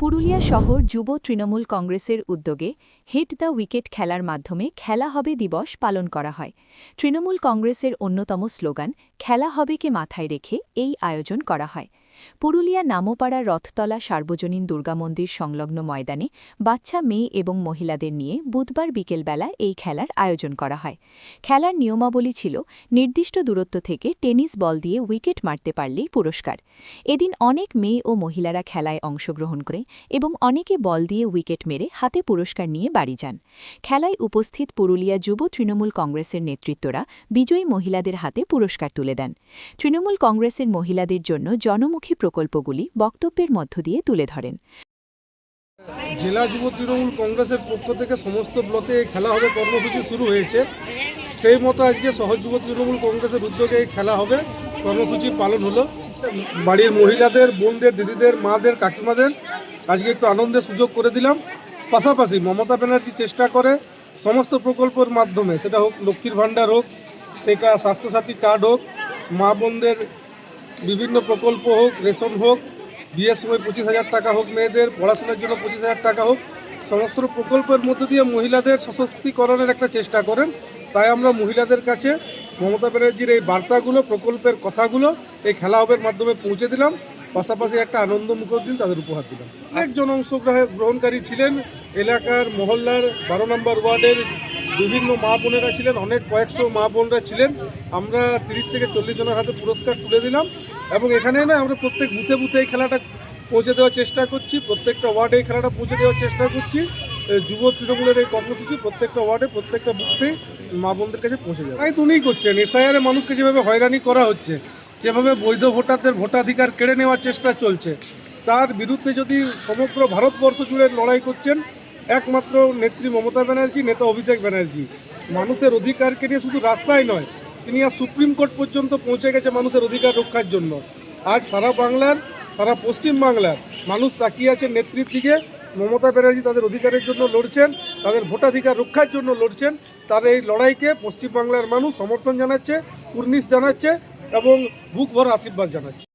পুরুলিয়া শহর যুব তৃণমূল কংগ্রেসের উদ্যোগে হিট দ্য উইকেট খেলার মাধ্যমে খেলা হবে দিবস পালন করা হয়। তৃণমূল কংগ্রেসের অন্যতম স্লোগান খেলা হবেকে মাথায় রেখে এই আয়োজন করা হয়। পুরুলিয়া নামোপাড়া রথতলা সার্বজনীন দুর্গামন্দির সংলগ্ন ময়দানে বাচ্চা মেয়ে এবং মহিলাদের নিয়ে বুধবার বিকেলবেলা এই খেলার আয়োজন করা হয়। খেলার নিয়মাবলী ছিল নির্দিষ্ট দূরত্ব থেকে টেনিস বল দিয়ে উইকেট মারতে পারলেই পুরস্কার। এদিন অনেক মেয়ে ও মহিলারা খেলায় অংশগ্রহণ করে এবং অনেকে বল দিয়ে উইকেট মেরে হাতে পুরস্কার নিয়ে বাড়ি যান। খেলায় উপস্থিত পুরুলিয়া যুব তৃণমূল কংগ্রেসের নেতৃত্বরা বিজয়ী মহিলাদের হাতে পুরস্কার তুলে দেন। তৃণমূল কংগ্রেসের মহিলাদের জন্য জনমুখী প্রকল্পগুলি বক্তব্যের মধ্য দিয়ে তুলে ধরেন। জেলা যুব তৃণমূল কংগ্রেসের পক্ষ থেকে সমস্ত ব্লকে খেলা হবে কর্মসূচি শুরু হয়েছে। সেই মতো আজকে শহর যুব তৃণমূল কংগ্রেসের উদ্যোগে খেলা হবে কর্মসূচি পালন হলো। বাড়ির মহিলাদের, বোনদের, দিদিদের, মাদের, কাকিমাদের আজকে একটু আনন্দের সুযোগ করে দিলাম। পাশাপাশি মমতা ব্যানার্জি চেষ্টা করে সমস্ত প্রকল্পের মাধ্যমে, সেটা হোক লক্ষ্মীর ভাণ্ডার হোক, সেটা স্বাস্থ্যসাথী কার্ড হোক, মা বোনদের বিভিন্ন প্রকল্প হোক, রেশন হোক, বিয়ের সময় 25,000 টাকা হোক, মেয়েদের পড়াশোনার জন্য 25,000 টাকা হোক, সমস্ত প্রকল্পের মধ্য দিয়ে মহিলাদের সশক্তিকরণের একটা চেষ্টা করেন। তাই আমরা মহিলাদের কাছে মমতা ব্যানার্জির এই বার্তাগুলো, প্রকল্পের কথাগুলো এই খেলা হবের মাধ্যমে পৌঁছে দিলাম। পাশাপাশি একটা আনন্দমুখর দিন তাদের উপহার দিলাম। অনেকজন অংশগ্রহণকারী ছিলেন। এলাকার মহল্লার 12 নম্বর ওয়ার্ডের বিভিন্ন মা বোনেরা ছিলেন, অনেক কয়েকশো মা বোনরা ছিলেন। আমরা 30 থেকে 40 জনের হাতে পুরস্কার তুলে দিলাম এবং এখানে না আমরা প্রত্যেক বুথে বুথে এই খেলাটা পৌঁছে দেওয়ার চেষ্টা করছি, প্রত্যেকটা ওয়ার্ডে এই খেলাটা পৌঁছে দেওয়ার চেষ্টা করছি। যুব তৃণমূলের এই কর্মসূচি প্রত্যেকটা ওয়ার্ডে, প্রত্যেকটা বুথে মা বোনদের কাছে পৌঁছে যাবে। তাই তো উনিই করছেন। এসআইআরে মানুষকে যেভাবে হয়রানি করা হচ্ছে, যেভাবে বৈধ ভোটারদের ভোটাধিকার কেড়ে নেওয়ার চেষ্টা চলছে, তার বিরুদ্ধে যদি সমগ্র ভারতবর্ষ জুড়ে লড়াই করছেন একমাত্র নেত্রী মমতা ব্যানার্জি, নেতা অভিষেক ব্যানার্জি। মানুষের অধিকারকে নিয়ে শুধু রাস্তায় নয়, তিনি আর সুপ্রিম কোর্ট পর্যন্ত পৌঁছে গেছে মানুষের অধিকার রক্ষার জন্য। আজ সারা বাংলার, সারা পশ্চিম বাংলার মানুষ তাকিয়ে আছে নেত্রীর দিকে। মমতা ব্যানার্জি তাদের অধিকারের জন্য লড়ছেন, তাদের ভোটাধিকার রক্ষার জন্য লড়ছেন। তার এই লড়াইকে পশ্চিমবাংলার মানুষ সমর্থন জানাচ্ছে, কুর্নিশ জানাচ্ছে এবং বুক ভরা আশীর্বাদ জানাচ্ছে।